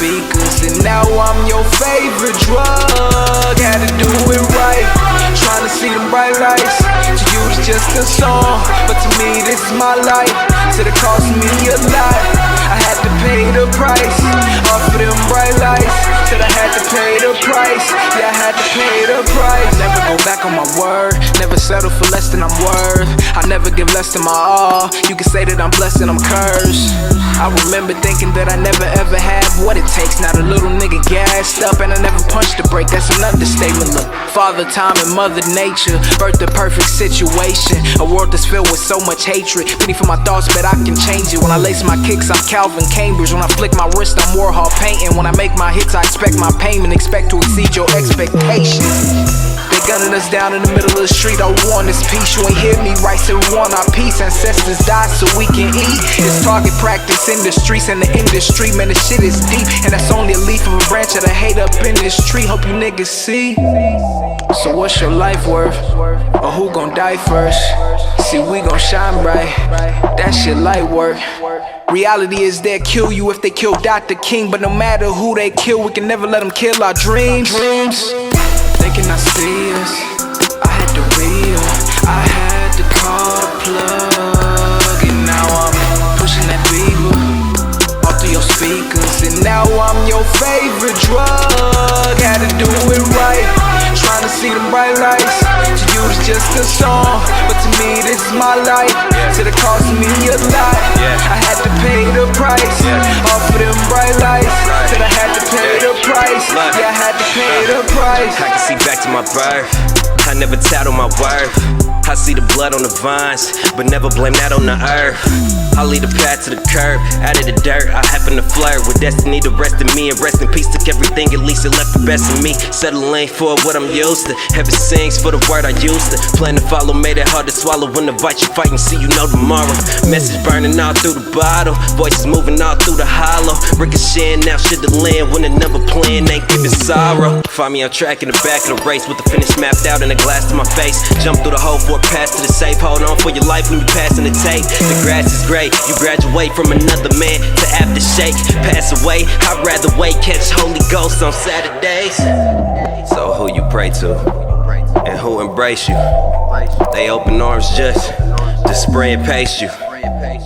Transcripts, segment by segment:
speakers, and now I'm your favorite drug. Had to do it right, trying to see them bright lights. To you it's just a song, but to me this is my life. Said it cost me a lot, I had to pay the price. All for them bright lights, said I had to pay the price. Yeah, I had to pay the price. I never go back on my word, never settle for less than I'm worth. I never give less than my all. You can say that I'm blessed and I'm cursed. I remember thinking that I never ever have what it takes. Now the little nigga gassed up and I never punched a break. That's an understatement. Look, Father Time and Mother Nature birthed the perfect situation. A world that's filled with so much hatred. Pity for my thoughts, but I can change it. When I lace my kicks, I'm Calvin Cambridge. When I flick my wrist, I'm Warhol painting. When I make my hits, I expect my payment. Expect to exceed your expectations. They gunning us down in the middle of the street. All we want is peace. You ain't hear me right, so we want our peace. Ancestors died so we can eat. It's target practice in the streets and the industry. Man, this shit is deep, and that's only a leaf of a branch of the hate up in this tree. Hope you niggas see. So what's your life worth? Or who gon' die first? See, we gon' shine bright. That shit light work. Reality is they'll kill you if they kill Dr. King. But no matter who they kill, we can never let them kill our dreams. They cannot see us, I had to real, I had to call the plug. And now I'm pushing that beaver all through your speakers, and now I'm your favorite drug. Had to do it right, trying to see them bright lights. To you it's just a song, but to me this is my life. Said it cost me a lot, I had to pay the price. All for them bright lights, said I had to pay the price. Yeah, I had to pay the price. I can see back to my birth, I never tattle my worth. I see the blood on the vines, but never blame that on the earth. I lead the path to the curb, out of the dirt. I happen to flirt with destiny to rest in me, and rest in peace took everything, at least it left the best in me. Settling for what I'm used to, heaven sings for the word I used to. Plan to follow made it hard to swallow. When the bite you fight and see you know tomorrow. Message burning all through the bottle, voices moving all through the hollow. Ricocheting now shit to land when the number playing ain't giving sorrow. Find me on track in the back of the race with the finish mapped out and a glass to my face. Jump through the hole for a pass to the safe. Hold on for your life when you passing the tape. The grass is great, you graduate from another man to aftershake. Pass away, I'd rather wait, catch Holy Ghost on Saturdays. So who you pray to, and who embrace you? They open arms just to spray and paste you.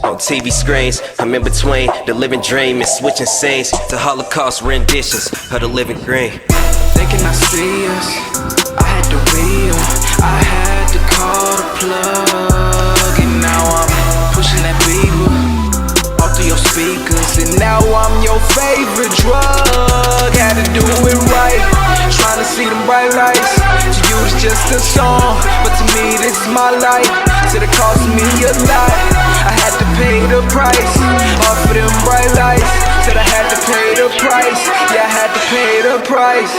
On TV screens, I'm in between the living dream and switching scenes to Holocaust renditions of the living green. They cannot see us, I had to real, I had to call the plug. And now I'm pushing that beaver all through your speakers, and now I'm your favorite drug. Had to do it right, trying to see them bright lights. To you it's just a song, but to me this is my life. Said it cost me a lot, I had to pay the price. All for them bright lights, said I had to pay the price. Yeah, I had to pay the price.